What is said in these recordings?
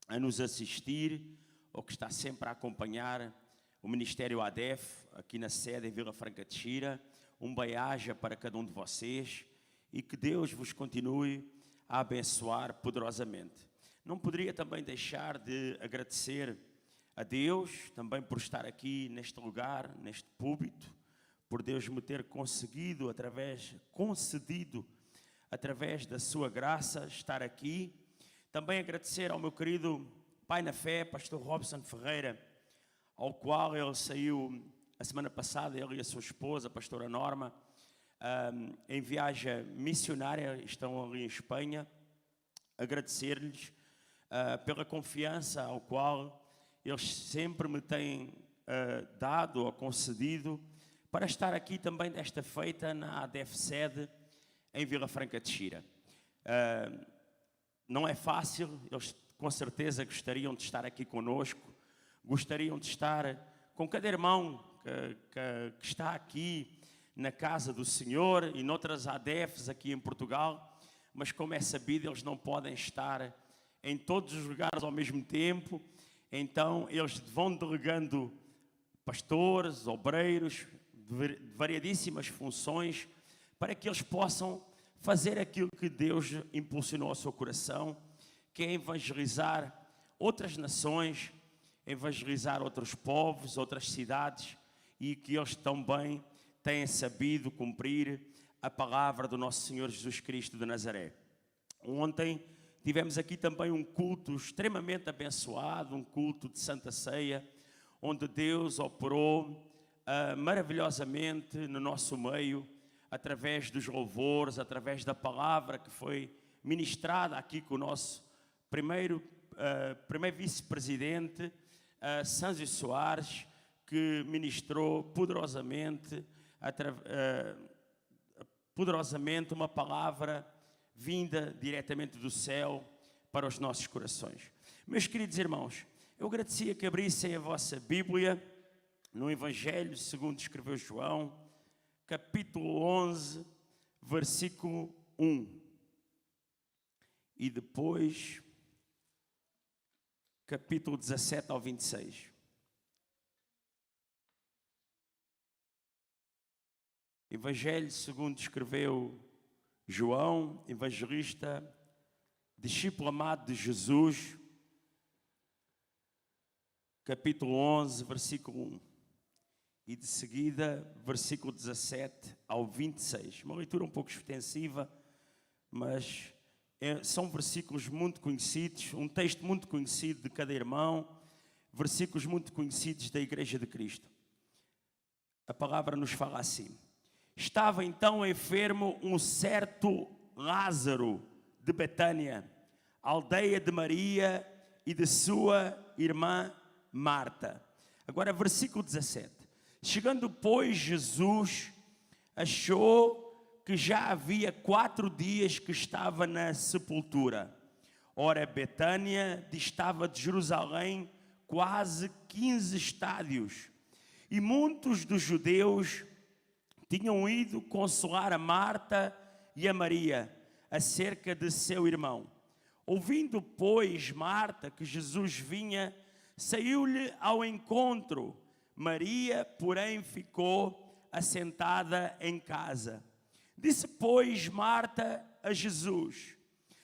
a nos assistir ou que está sempre a acompanhar o Ministério ADEF aqui na sede em Vila Franca de Xira. Um bem-aja para cada um de vocês e que Deus vos continue a abençoar poderosamente. Não poderia também deixar de agradecer a Deus também por estar aqui neste lugar, neste púlpito, por Deus me ter concedido através da sua graça estar aqui. Também agradecer ao meu querido pai na fé, pastor Robson Ferreira, ao qual ele saiu a semana passada, ele e a sua esposa, a pastora Norma, em viagem missionária, estão ali em Espanha. Agradecer-lhes pela confiança ao qual eles sempre me têm dado ou concedido para estar aqui também desta feita na ADEF sede em Vila Franca de Xira. Não é fácil, eles com certeza gostariam de estar aqui conosco, gostariam de estar com cada irmão que está aqui na casa do Senhor e noutras ADEFs aqui em Portugal, mas como é sabido, eles não podem estar em todos os lugares ao mesmo tempo, então eles vão delegando pastores, obreiros, de variedíssimas funções, para que eles possam fazer aquilo que Deus impulsionou ao seu coração, que é evangelizar outras nações, evangelizar outros povos, outras cidades, e que eles também têm sabido cumprir a palavra do nosso Senhor Jesus Cristo de Nazaré. Ontem tivemos aqui também um culto extremamente abençoado, um culto de Santa Ceia, onde Deus operou maravilhosamente no nosso meio, através dos louvores, através da palavra que foi ministrada aqui com o nosso primeiro vice-presidente, Sâncio Soares, que ministrou poderosamente uma palavra vinda diretamente do céu para os nossos corações. Meus queridos irmãos, eu agradecia que abrissem a vossa Bíblia no Evangelho segundo escreveu João, capítulo 11, versículo 1. E depois, capítulo 17 ao 26. Evangelho segundo escreveu João, evangelista, discípulo amado de Jesus, capítulo 11, versículo 1. E de seguida, versículo 17 ao 26. Uma leitura um pouco extensiva, mas são versículos muito conhecidos, um texto muito conhecido de cada irmão, versículos muito conhecidos da Igreja de Cristo. A palavra nos fala assim: estava então enfermo um certo Lázaro de Betânia, aldeia de Maria e de sua irmã Marta. Agora, versículo 17. Chegando, pois, Jesus achou que já havia 4 dias que estava na sepultura. Ora, Betânia distava de Jerusalém quase 15 estádios, e muitos dos judeus tinham ido consolar a Marta e a Maria acerca de seu irmão. Ouvindo, pois, Marta que Jesus vinha, saiu-lhe ao encontro. Maria, porém, ficou assentada em casa. Disse, pois, Marta a Jesus: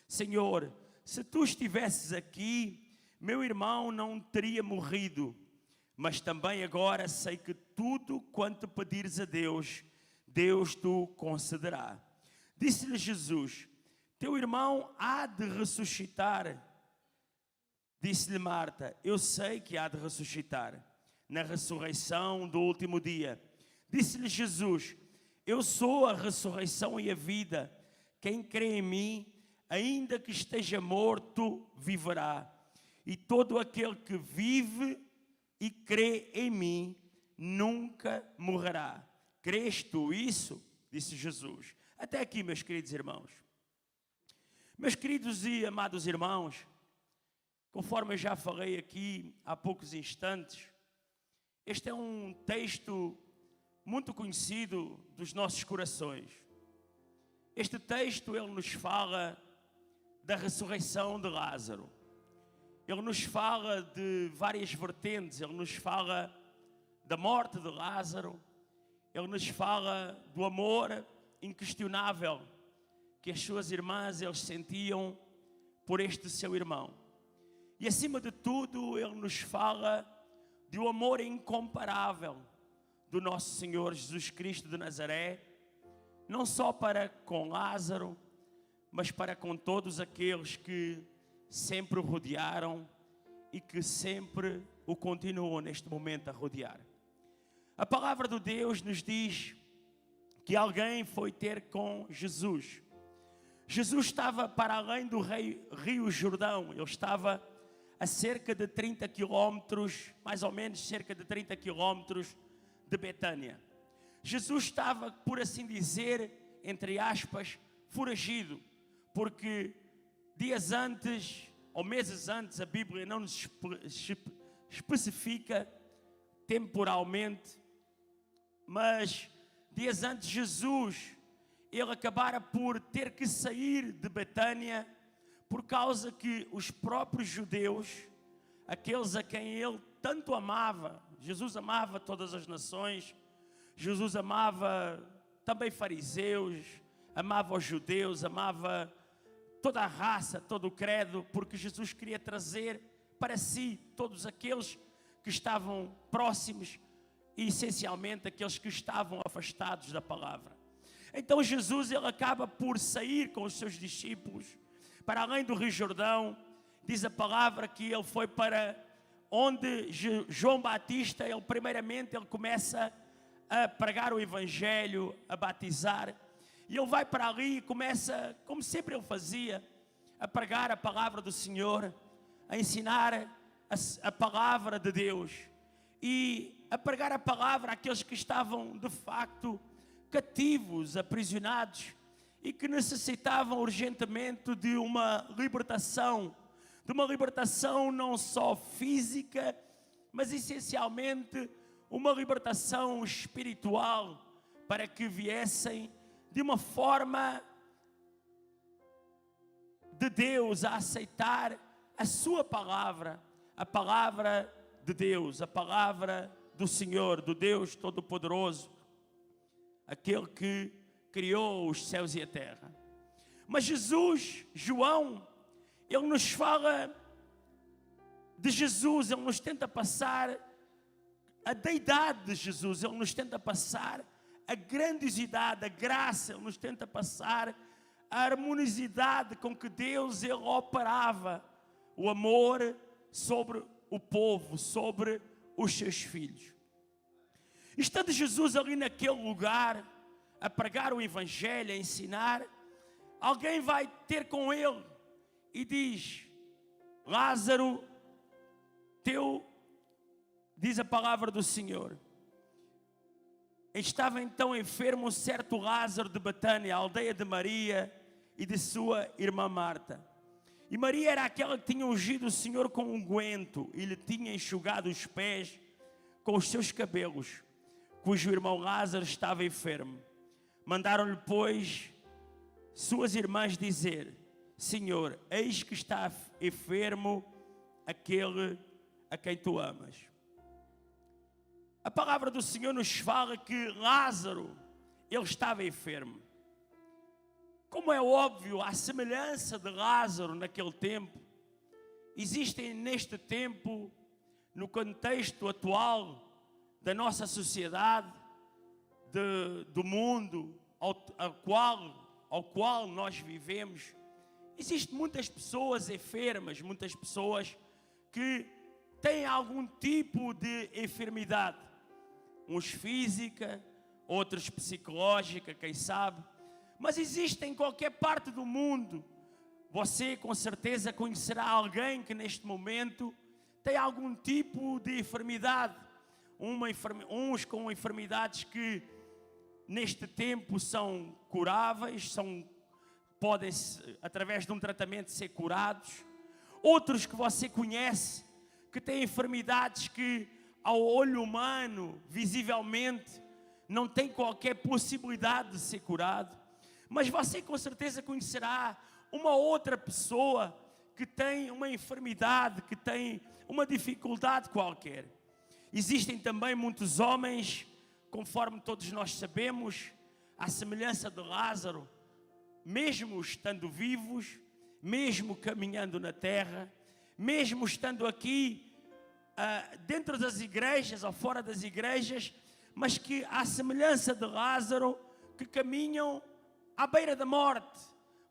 Senhor, se tu estivesses aqui, meu irmão não teria morrido. Mas também agora sei que tudo quanto pedires a Deus, Deus te concederá. Disse-lhe Jesus: teu irmão há de ressuscitar. Disse-lhe Marta: eu sei que há de ressuscitar na ressurreição do último dia. Disse-lhe Jesus: eu sou a ressurreição e a vida. Quem crê em mim, ainda que esteja morto, viverá. E todo aquele que vive e crê em mim, nunca morrerá. Crês tu isso? Disse Jesus. Até aqui, meus queridos irmãos. Meus queridos e amados irmãos, conforme eu já falei aqui há poucos instantes, este é um texto muito conhecido dos nossos corações. Este texto, ele nos fala da ressurreição de Lázaro. ele nos fala de várias vertentes. Ele nos fala da morte de Lázaro, ele nos fala do amor inquestionável que as suas irmãs eles sentiam por este seu irmão. E acima de tudo, ele nos fala do amor incomparável do nosso Senhor Jesus Cristo de Nazaré, não só para com Lázaro, mas para com todos aqueles que sempre o rodearam e que sempre o continuam neste momento a rodear. A palavra de Deus nos diz que alguém foi ter com Jesus. Jesus estava para além do Rio Jordão, ele estava a cerca de 30 quilómetros, mais ou menos cerca de 30 quilómetros de Betânia. Jesus estava, por assim dizer, entre aspas, foragido, porque dias antes, ou meses antes, a Bíblia não nos especifica temporalmente, mas dias antes Jesus, ele acabara por ter que sair de Betânia, por causa que os próprios judeus, aqueles a quem ele tanto amava, Jesus amava todas as nações, Jesus amava também fariseus, amava os judeus, amava toda a raça, todo o credo, porque Jesus queria trazer para si todos aqueles que estavam próximos e essencialmente aqueles que estavam afastados da palavra. Então Jesus ele acaba por sair com os seus discípulos para além do Rio Jordão. Diz a palavra que ele foi para onde João Batista, ele primeiramente ele começa a pregar o Evangelho, a batizar, e ele vai para ali e começa, como sempre ele fazia, a pregar a palavra do Senhor, a ensinar a palavra de Deus e a pregar a palavra àqueles que estavam de facto cativos, aprisionados e que necessitavam urgentemente de uma libertação não só física, mas essencialmente uma libertação espiritual, para que viessem de uma forma de Deus a aceitar a sua palavra, a palavra de Deus, a palavra do Senhor, do Deus Todo-Poderoso, aquele que criou os céus e a terra. Mas Jesus, João, ele nos fala de Jesus, ele nos tenta passar a deidade de Jesus, ele nos tenta passar a grandiosidade, a graça, ele nos tenta passar a harmoniosidade com que Deus ele operava o amor sobre o povo, sobre os seus filhos. Estando Jesus ali naquele lugar, a pregar o Evangelho, a ensinar, alguém vai ter com ele e diz: Lázaro, diz a palavra do Senhor, estava então enfermo um certo Lázaro de Betânia, a aldeia de Maria e de sua irmã Marta. E Maria era aquela que tinha ungido o Senhor com unguento e lhe tinha enxugado os pés com os seus cabelos, cujo irmão Lázaro estava enfermo. Mandaram-lhe, pois, suas irmãs dizer: Senhor, eis que está enfermo aquele a quem tu amas. A palavra do Senhor nos fala que Lázaro, ele estava enfermo. Como é óbvio, à semelhança de Lázaro naquele tempo, existem neste tempo, no contexto atual da nossa sociedade, do mundo ao qual nós vivemos, existem muitas pessoas enfermas, muitas pessoas que têm algum tipo de enfermidade, uns física, outros psicológica, quem sabe, mas existe em qualquer parte do mundo. Você com certeza conhecerá alguém que neste momento tem algum tipo de enfermidade, uns com enfermidades que neste tempo são curáveis, podem através de um tratamento ser curados, outros que você conhece que têm enfermidades que ao olho humano, visivelmente, não tem qualquer possibilidade de ser curado. Mas você com certeza conhecerá uma outra pessoa que tem uma enfermidade, que tem uma dificuldade qualquer. Existem também muitos homens, conforme todos nós sabemos, à semelhança de Lázaro, mesmo estando vivos, mesmo caminhando na terra, mesmo estando aqui dentro das igrejas ou fora das igrejas, mas que, à semelhança de Lázaro, que caminham à beira da morte.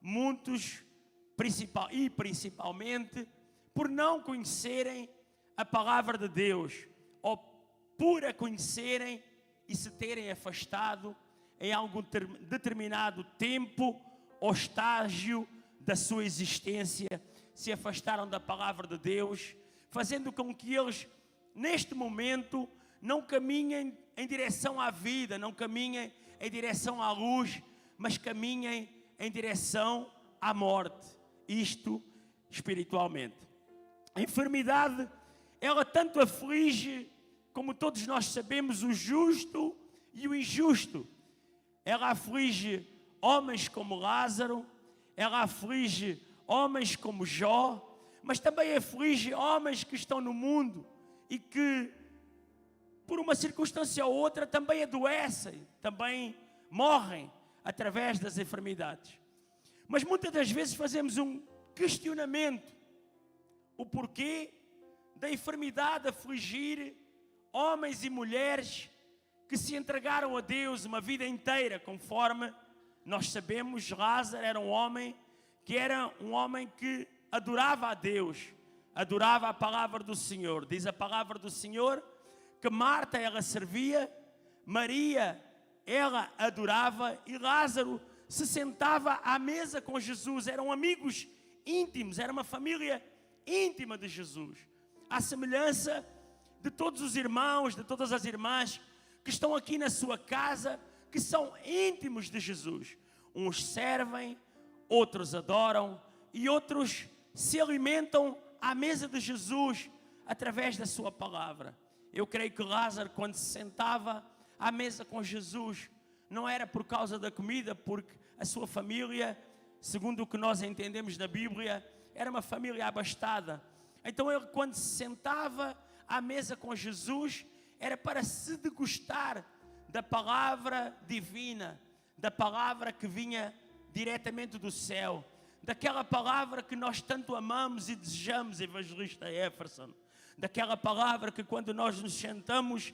Muitos, principalmente, por não conhecerem a palavra de Deus, ou por a conhecerem e se terem afastado em algum determinado tempo ou estágio da sua existência, se afastaram da palavra de Deus, fazendo com que eles, neste momento, não caminhem em direção à vida, não caminhem em direção à luz, mas caminhem em direção à morte. Isto espiritualmente. A enfermidade, ela tanto aflige, como todos nós sabemos, o justo e o injusto. Ela aflige homens como Lázaro, ela aflige homens como Jó, mas também aflige homens que estão no mundo e que, por uma circunstância ou outra, também adoecem, também morrem através das enfermidades. Mas muitas das vezes fazemos um questionamento: o porquê da enfermidade afligir homens e mulheres que se entregaram a Deus uma vida inteira, conforme nós sabemos. Lázaro era um homem que adorava a Deus, adorava a palavra do Senhor. Diz a palavra do Senhor que Marta, ela servia, Maria, ela adorava, e Lázaro se sentava à mesa com Jesus. Eram amigos íntimos, era uma família íntima de Jesus, à semelhança de todos os irmãos, de todas as irmãs que estão aqui na sua casa, que são íntimos de Jesus. Uns servem, outros adoram e outros se alimentam à mesa de Jesus através da sua palavra. Eu creio que Lázaro, quando se sentava à mesa com Jesus, não era por causa da comida, porque a sua família, segundo o que nós entendemos na Bíblia, era uma família abastada. Então ele, quando se sentava à mesa com Jesus, era para se degustar da palavra divina, da palavra que vinha diretamente do céu, daquela palavra que nós tanto amamos e desejamos, evangelista Jefferson, daquela palavra que, quando nós nos sentamos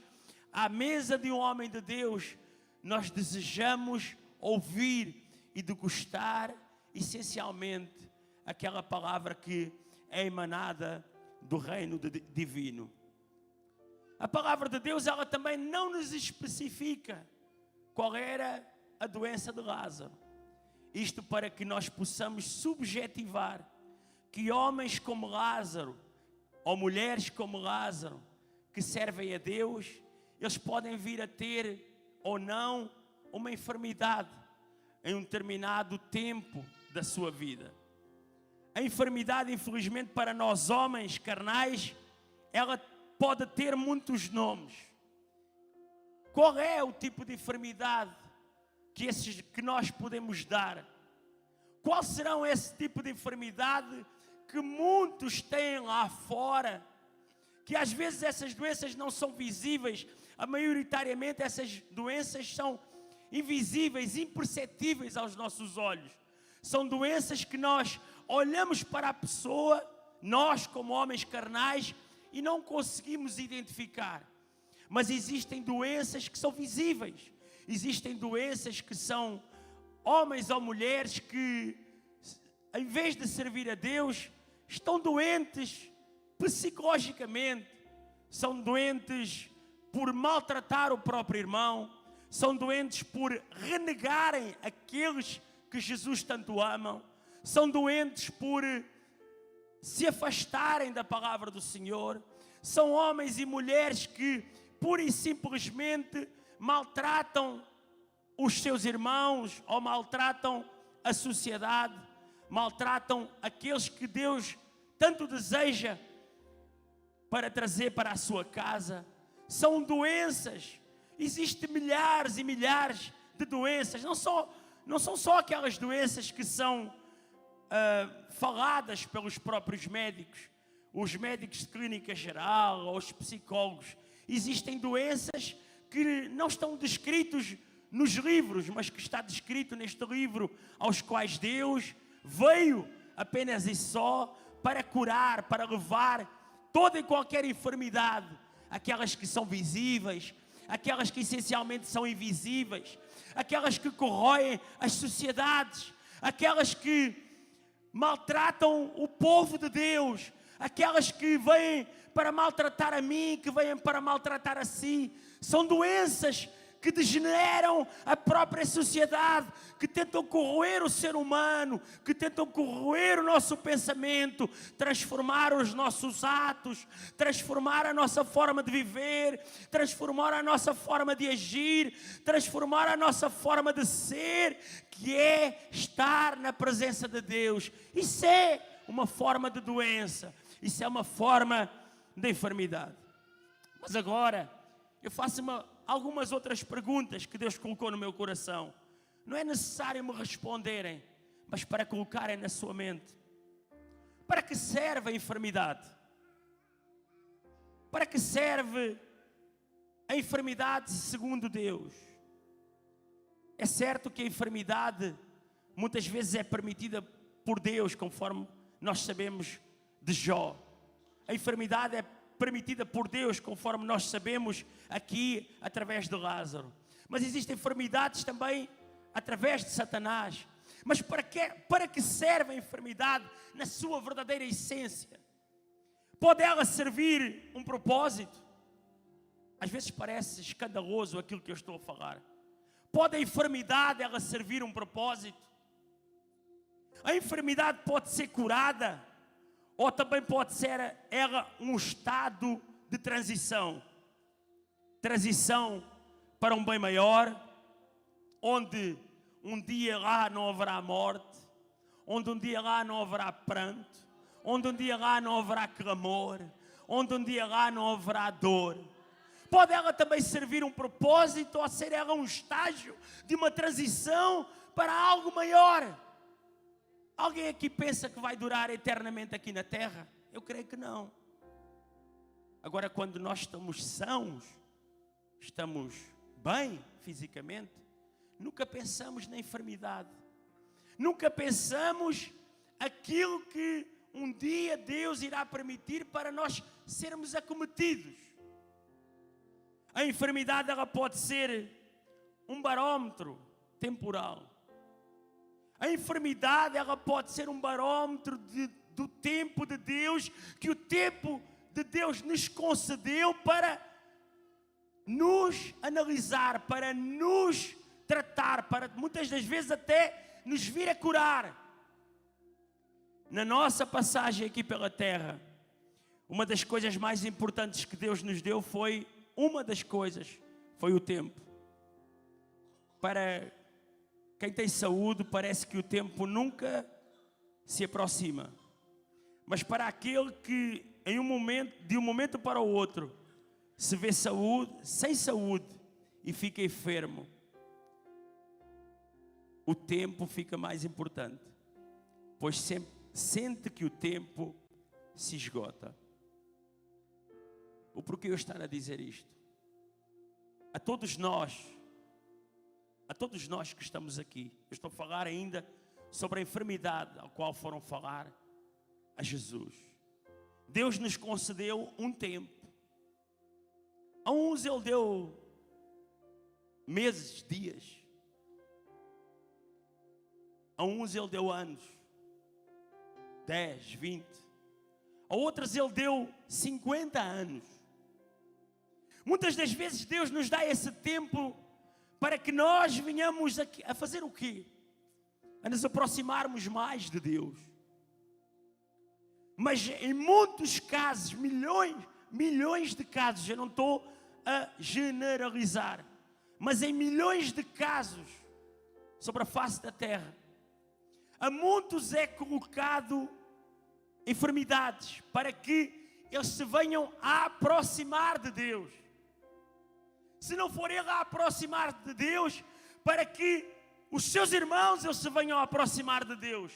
à mesa de um homem de Deus, nós desejamos ouvir e degustar essencialmente aquela palavra que é emanada do reino divino. A palavra de Deus, ela também não nos especifica qual era a doença de Lázaro. Isto para que nós possamos subjetivar que homens como Lázaro, ou mulheres como Lázaro, que servem a Deus, eles podem vir a ter ou não uma enfermidade em um determinado tempo da sua vida. A enfermidade, infelizmente, para nós homens carnais, ela pode ter muitos nomes. Qual é o tipo de enfermidade que nós podemos dar? Qual serão esse tipo de enfermidade que muitos têm lá fora, que às vezes essas doenças não são visíveis, maioritariamente essas doenças são invisíveis, imperceptíveis aos nossos olhos. São doenças que nós olhamos para a pessoa, nós como homens carnais, e não conseguimos identificar. Mas existem doenças que são visíveis. Existem doenças que são homens ou mulheres que, em vez de servir a Deus, estão doentes psicologicamente, são doentes por maltratar o próprio irmão, são doentes por renegarem aqueles que Jesus tanto ama, são doentes por se afastarem da palavra do Senhor, são homens e mulheres que pura e simplesmente maltratam os seus irmãos ou maltratam a sociedade, maltratam aqueles que Deus tanto deseja para trazer para a sua casa. São doenças, existem milhares e milhares de doenças, não são só aquelas doenças que são faladas pelos próprios médicos, os médicos de clínica geral ou os psicólogos. Existem doenças que não estão descritos nos livros, mas que está descrito neste livro, aos quais Deus veio apenas e só para curar, para levar toda e qualquer enfermidade, aquelas que são visíveis, aquelas que essencialmente são invisíveis, aquelas que corroem as sociedades, aquelas que maltratam o povo de Deus, aquelas que vêm para maltratar a mim, que vêm para maltratar a si. São doenças que degeneram a própria sociedade, que tentam corroer o ser humano, que tentam corroer o nosso pensamento, transformar os nossos atos, transformar a nossa forma de viver, transformar a nossa forma de agir, transformar a nossa forma de ser, que é estar na presença de Deus. Isso é uma forma de doença, isso é uma forma de enfermidade. Mas agora eu faço algumas outras perguntas que Deus colocou no meu coração. Não é necessário me responderem, mas para colocarem na sua mente. Para que serve a enfermidade? Para que serve a enfermidade segundo Deus? É certo que a enfermidade muitas vezes é permitida por Deus, conforme nós sabemos de Jó. A enfermidade é permitida por Deus, conforme nós sabemos aqui através de Lázaro. Mas existem enfermidades também através de Satanás. Mas para que serve a enfermidade na sua verdadeira essência? Pode ela servir um propósito? Às vezes parece escandaloso aquilo que eu estou a falar. Pode a enfermidade ela servir um propósito? A enfermidade pode ser curada? Ou também pode ser ela um estado de transição. Transição para um bem maior, onde um dia lá não haverá morte, onde um dia lá não haverá pranto, onde um dia lá não haverá clamor, onde um dia lá não haverá dor. Pode ela também servir um propósito, ou ser ela um estágio de uma transição para algo maior. Alguém aqui pensa que vai durar eternamente aqui na terra? Eu creio que não. Agora, quando nós estamos sãos, estamos bem fisicamente, nunca pensamos na enfermidade. Nunca pensamos aquilo que um dia Deus irá permitir para nós sermos acometidos. A enfermidade ela pode ser um barómetro temporal. A enfermidade ela pode ser um barómetro do tempo de Deus, que o tempo de Deus nos concedeu para nos analisar, para nos tratar, para muitas das vezes até nos vir a curar. Na nossa passagem aqui pela terra, uma das coisas mais importantes que Deus nos deu foi o tempo. Para quem tem saúde, parece que o tempo nunca se aproxima. Mas para aquele que de um momento para o outro se vê sem saúde e fica enfermo, o tempo fica mais importante, pois sempre sente que o tempo se esgota. O porquê eu estar a dizer isto? A todos nós que estamos aqui, eu estou a falar ainda sobre a enfermidade ao qual foram falar a Jesus. Deus nos concedeu um tempo. A uns Ele deu meses, dias. A uns Ele deu anos, 10, 20. A outras Ele deu 50 anos. Muitas das vezes Deus nos dá esse tempo para que nós venhamos a fazer o quê? A nos aproximarmos mais de Deus. Mas em muitos casos, milhões de casos, eu não estou a generalizar, mas em milhões de casos sobre a face da terra, a muitos é colocado enfermidades para que eles se venham a aproximar de Deus. Se não for ele a aproximar de Deus, para que os seus irmãos eles se venham a aproximar de Deus.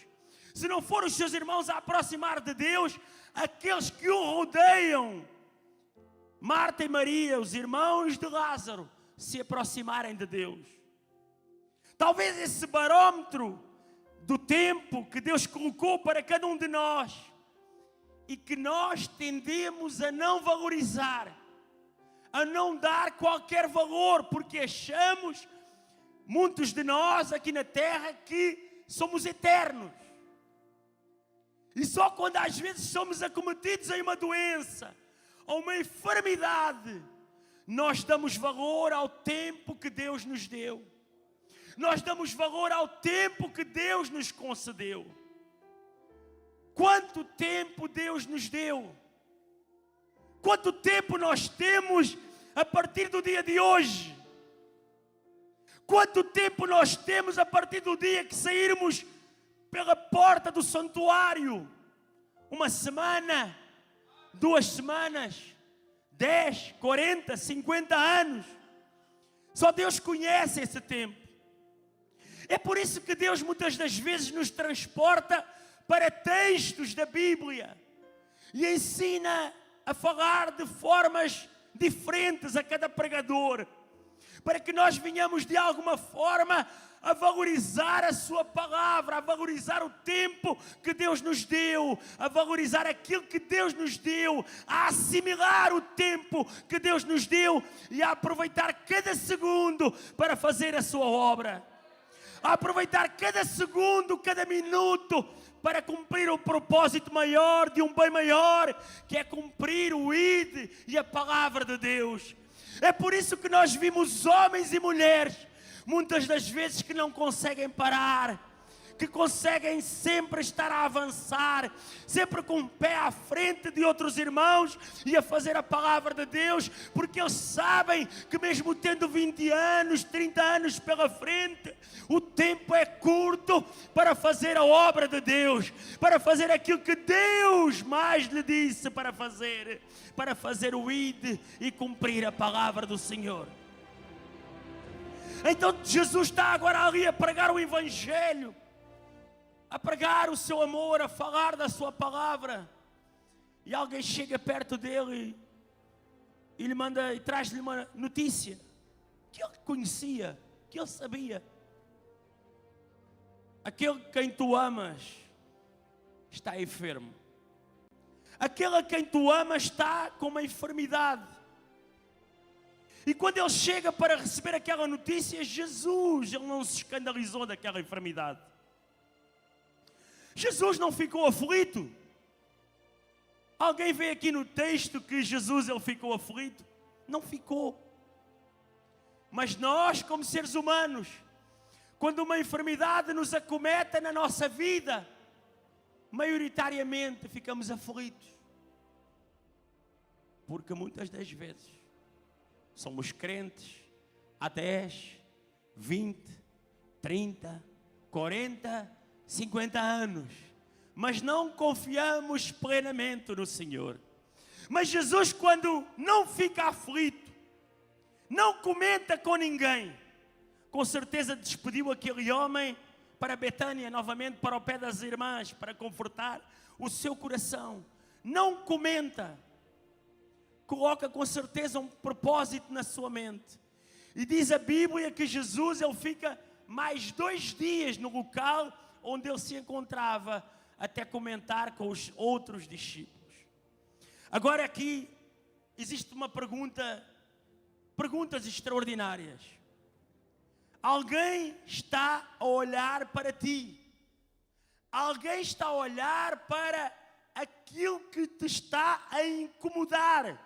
se não for os seus irmãos a aproximar de Deus, aqueles que o rodeiam, Marta e Maria, os irmãos de Lázaro, se aproximarem de Deus. Talvez esse barômetro do tempo que Deus colocou para cada um de nós e que nós tendemos a não valorizar, a não dar qualquer valor, porque achamos, muitos de nós aqui na terra, que somos eternos. E só quando às vezes somos acometidos em uma doença, ou uma enfermidade, nós damos valor ao tempo que Deus nos deu. Nós damos valor ao tempo que Deus nos concedeu. Quanto tempo Deus nos deu? Quanto tempo nós temos a partir do dia de hoje? Quanto tempo nós temos a partir do dia que sairmos pela porta do santuário? Uma semana? 2 semanas? 10, 40, 50 anos? Só Deus conhece esse tempo. É por isso que Deus muitas das vezes nos transporta para textos da Bíblia e ensina a falar de formas diferentes a cada pregador, para que nós venhamos de alguma forma a valorizar a sua palavra, a valorizar o tempo que Deus nos deu, a valorizar aquilo que Deus nos deu, a assimilar o tempo que Deus nos deu e a aproveitar cada segundo para fazer a sua obra. A aproveitar cada segundo, cada minuto para cumprir o propósito maior de um bem maior, que é cumprir o ID e a palavra de Deus. É por isso que nós vimos homens e mulheres, muitas das vezes, que não conseguem parar, que conseguem sempre estar a avançar, sempre com um pé à frente de outros irmãos e a fazer a palavra de Deus, porque eles sabem que mesmo tendo 20 anos, 30 anos pela frente, o tempo é curto para fazer a obra de Deus, para fazer aquilo que Deus mais lhe disse para fazer o ID e cumprir a palavra do Senhor. Então Jesus está agora ali a pregar o Evangelho, a pregar o seu amor, a falar da sua palavra, e alguém chega perto dele e lhe manda e traz-lhe uma notícia que ele conhecia, que ele sabia. Aquele quem tu amas está enfermo. Aquele a quem tu amas está com uma enfermidade. E quando ele chega para receber aquela notícia, Jesus, ele não se escandalizou daquela enfermidade. Jesus não ficou aflito. Alguém vê aqui no texto que Jesus ele ficou aflito? Não ficou. Mas nós, como seres humanos, quando uma enfermidade nos acomete na nossa vida, maioritariamente ficamos aflitos. Porque muitas das vezes somos crentes há 10, 20, 30, 40, 50 anos, mas não confiamos plenamente no Senhor. Mas Jesus, quando não fica aflito, não comenta com ninguém, com certeza despediu aquele homem para Betânia, novamente para o pé das irmãs, para confortar o seu coração. Não comenta, coloca com certeza um propósito na sua mente. E diz a Bíblia que Jesus ele fica mais 2 dias no local onde ele se encontrava, até comentar com os outros discípulos. Agora aqui existe uma perguntas extraordinárias. Alguém está a olhar para ti. Alguém está a olhar para aquilo que te está a incomodar.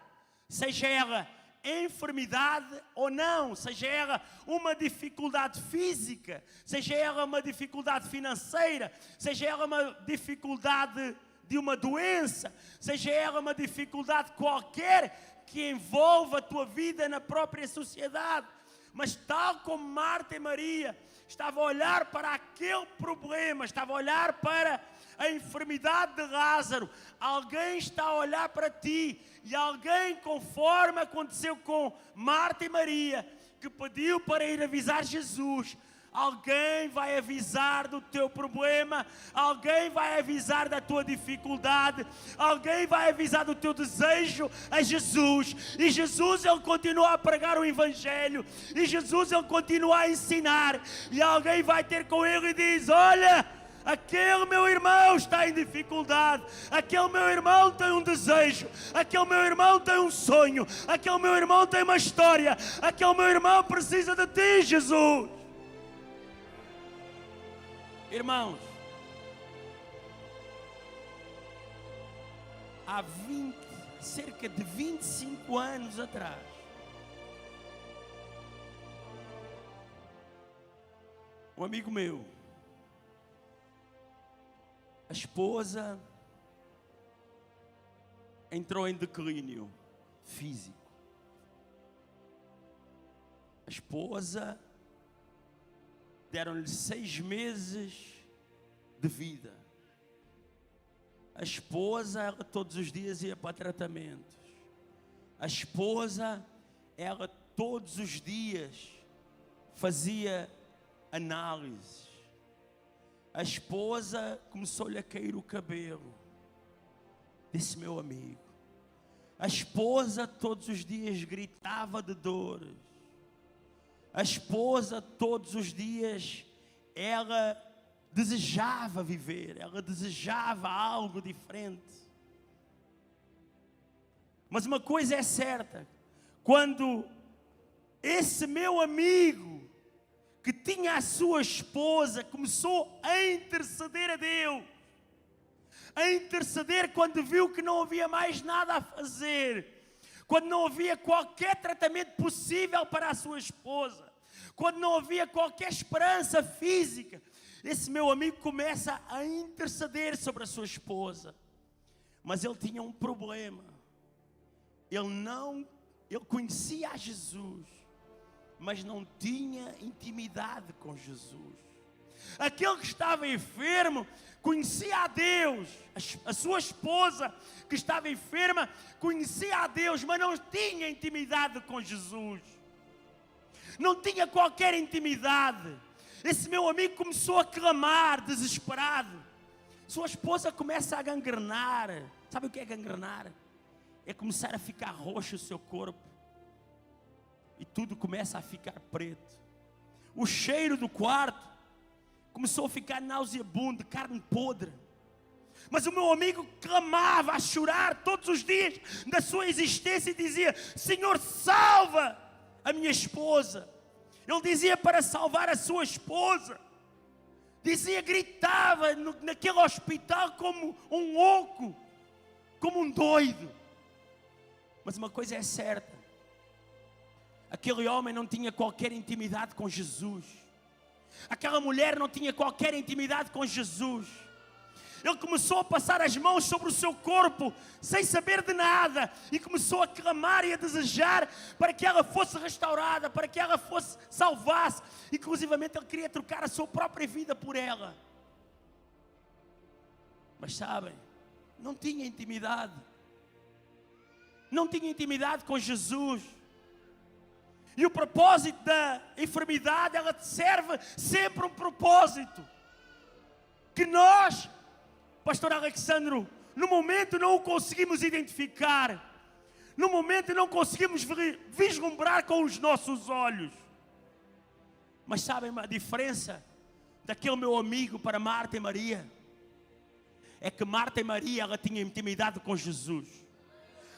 Seja ela enfermidade ou não, seja ela uma dificuldade física, seja ela uma dificuldade financeira, seja ela uma dificuldade de uma doença, seja ela uma dificuldade qualquer que envolva a tua vida na própria sociedade. Mas tal como Marta e Maria estavam a olhar para aquele problema, estavam a olhar para a enfermidade de Lázaro, alguém está a olhar para ti, e alguém, conforme aconteceu com Marta e Maria, que pediu para ir avisar Jesus, alguém vai avisar do teu problema, alguém vai avisar da tua dificuldade, alguém vai avisar do teu desejo a Jesus. E Jesus, Ele continua a pregar o Evangelho, e Jesus, Ele continua a ensinar, e alguém vai ter com Ele e diz: olha, aquele meu irmão está em dificuldade, aquele meu irmão tem um desejo, aquele meu irmão tem um sonho, aquele meu irmão tem uma história, aquele meu irmão precisa de ti, Jesus. Irmãos, há cerca de 25 anos atrás, um amigo meu, a esposa entrou em declínio físico. A esposa, deram-lhe 6 meses de vida. A esposa, ela todos os dias ia para tratamentos. A esposa, ela todos os dias fazia análises. A esposa começou-lhe a cair o cabelo, desse meu amigo. A esposa todos os dias gritava de dores. A esposa todos os dias, ela desejava viver, ela desejava algo diferente. Mas uma coisa é certa, quando esse meu amigo, que tinha a sua esposa, começou a interceder a Deus, a interceder quando viu que não havia mais nada a fazer, quando não havia qualquer tratamento possível para a sua esposa, quando não havia qualquer esperança física, esse meu amigo começa a interceder sobre a sua esposa. Mas ele tinha um problema. Ele conhecia a Jesus, mas não tinha intimidade com Jesus. Aquele que estava enfermo conhecia a Deus. A sua esposa que estava enferma conhecia a Deus, mas não tinha intimidade com Jesus. Não tinha qualquer intimidade. Esse meu amigo começou a clamar, desesperado. Sua esposa começa a gangrenar. Sabe o que é gangrenar? É começar a ficar roxo o seu corpo. E tudo começa a ficar preto. O cheiro do quarto começou a ficar nauseabundo, carne podre. Mas o meu amigo clamava, a chorar todos os dias da sua existência e dizia: Senhor, salva a minha esposa. Ele dizia para salvar a sua esposa. Dizia, gritava naquele hospital como um louco, como um doido. Mas uma coisa é certa: aquele homem não tinha qualquer intimidade com Jesus. Aquela mulher não tinha qualquer intimidade com Jesus. Ele começou a passar as mãos sobre o seu corpo, sem saber de nada, e começou a clamar e a desejar para que ela fosse restaurada, para que ela fosse salvasse. Inclusivamente ele queria trocar a sua própria vida por ela. Mas sabem, não tinha intimidade. Não tinha intimidade com Jesus. E o propósito da enfermidade, ela serve sempre um propósito. Que nós, Pastor Alexandro, no momento não o conseguimos identificar. No momento não conseguimos vislumbrar com os nossos olhos. Mas sabem a diferença daquele meu amigo para Marta e Maria? É que Marta e Maria, ela tinha intimidade com Jesus.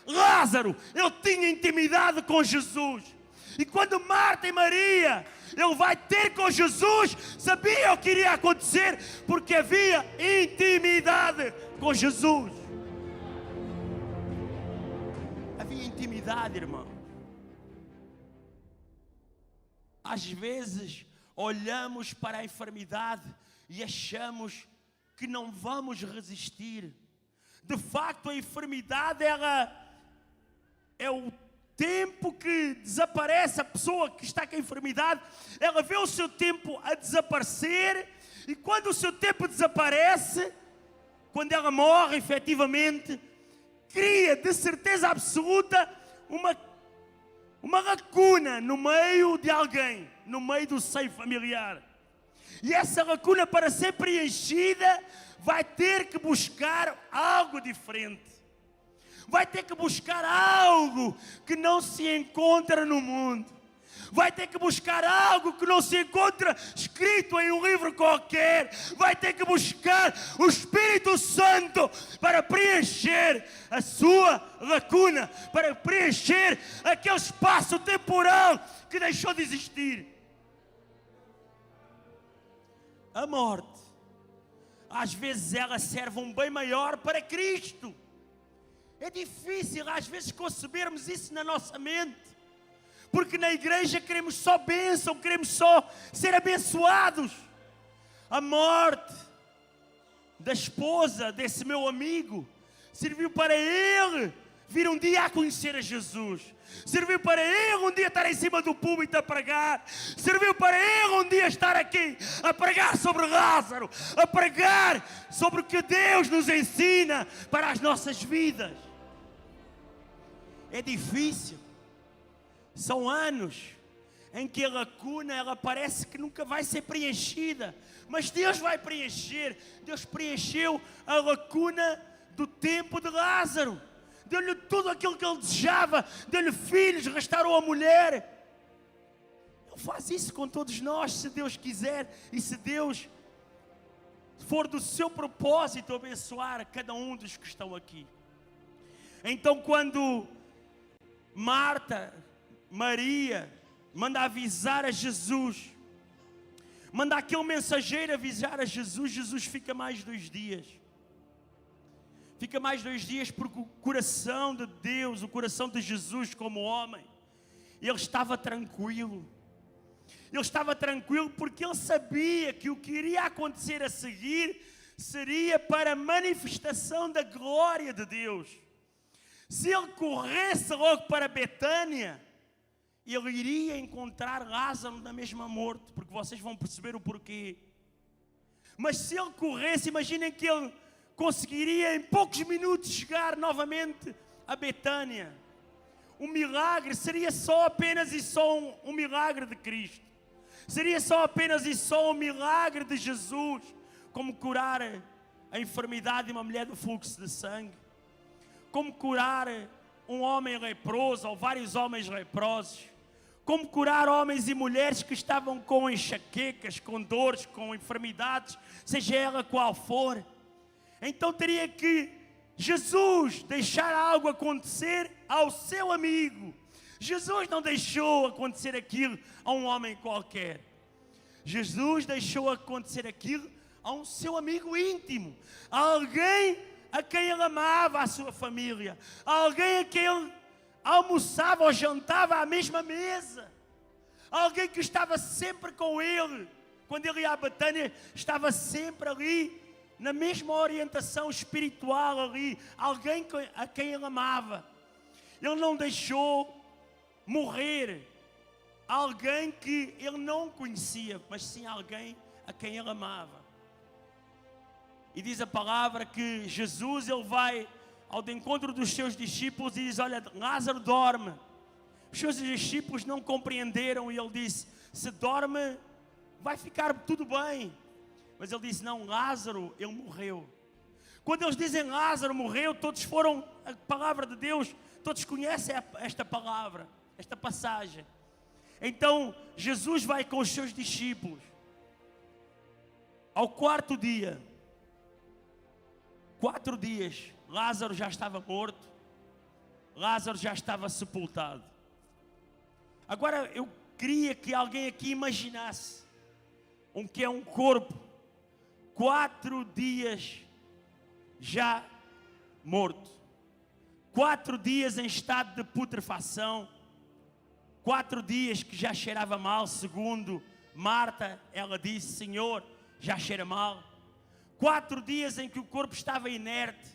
Lázaro, ele tinha intimidade com Jesus. E quando Marta e Maria, ele vai ter com Jesus, sabia o que iria acontecer, porque havia intimidade com Jesus. Havia intimidade, irmão. Às vezes olhamos para a enfermidade e achamos que não vamos resistir. De facto, a enfermidade, ela é o tempo que desaparece. A pessoa que está com a enfermidade, ela vê o seu tempo a desaparecer, e quando o seu tempo desaparece, quando ela morre efetivamente, cria de certeza absoluta uma lacuna no meio de alguém, no meio do seio familiar. E essa lacuna, para ser preenchida, vai ter que buscar algo diferente. Vai ter que buscar algo que não se encontra no mundo. Vai ter que buscar algo que não se encontra escrito em um livro qualquer. Vai ter que buscar o Espírito Santo para preencher a sua lacuna, para preencher aquele espaço temporal que deixou de existir. A morte, às vezes ela serve um bem maior para Cristo. É difícil às vezes concebermos isso na nossa mente, porque na igreja queremos só bênção, queremos só ser abençoados. A morte da esposa desse meu amigo serviu para ele vir um dia a conhecer a Jesus. Serviu para ele um dia estar em cima do púlpito a pregar. Serviu para ele um dia estar aqui a pregar sobre Lázaro, a pregar sobre o que Deus nos ensina para as nossas vidas. É difícil. São anos em que a lacuna, ela parece que nunca vai ser preenchida. Mas Deus vai preencher. Deus preencheu a lacuna do tempo de Lázaro. Deu-lhe tudo aquilo que ele desejava. Deu-lhe filhos, restaurou a mulher. Ele faz isso com todos nós, se Deus quiser. E se Deus for do seu propósito abençoar cada um dos que estão aqui. Então quando Maria manda avisar a Jesus, manda aquele mensageiro avisar a Jesus, Jesus fica mais 2 dias. Fica mais 2 dias porque o coração de Deus, o coração de Jesus como homem, ele estava tranquilo. Ele estava tranquilo porque ele sabia que o que iria acontecer a seguir seria para a manifestação da glória de Deus. Se ele corresse logo para Betânia, ele iria encontrar Lázaro na mesma morte, porque vocês vão perceber o porquê. Mas se ele corresse, imaginem que ele conseguiria em poucos minutos chegar novamente a Betânia. O milagre seria só apenas e só um milagre de Cristo. Seria só apenas e só um milagre de Jesus, como curar a enfermidade de uma mulher do fluxo de sangue, como curar um homem leproso ou vários homens leprosos, como curar homens e mulheres que estavam com enxaquecas, com dores, com enfermidades, seja ela qual for. Então teria que Jesus deixar algo acontecer ao seu amigo. Jesus não deixou acontecer aquilo a um homem qualquer. Jesus deixou acontecer aquilo a um seu amigo íntimo, a alguém a quem ele amava, a sua família, a alguém a quem ele almoçava ou jantava à mesma mesa, a alguém que estava sempre com ele. Quando ele ia a Betânia, estava sempre ali, na mesma orientação espiritual ali, alguém a quem ele amava. Ele não deixou morrer alguém que ele não conhecia, mas sim alguém a quem ele amava. E diz a palavra que Jesus, ele vai ao encontro dos seus discípulos e diz: olha, Lázaro dorme. Os seus discípulos não compreenderam e ele disse: se dorme, vai ficar tudo bem. Mas ele disse: não, Lázaro, ele morreu. Quando eles dizem Lázaro morreu, todos foram, a palavra de Deus, todos conhecem esta palavra, esta passagem. Então, Jesus vai com os seus discípulos. Ao 4º dia, 4 dias, Lázaro já estava morto, Lázaro já estava sepultado. Agora, eu queria que alguém aqui imaginasse o que é um corpo 4 dias já morto, 4 dias em estado de putrefação, 4 dias que já cheirava mal. Segundo Marta, ela disse: Senhor, já cheira mal. 4 dias em que o corpo estava inerte,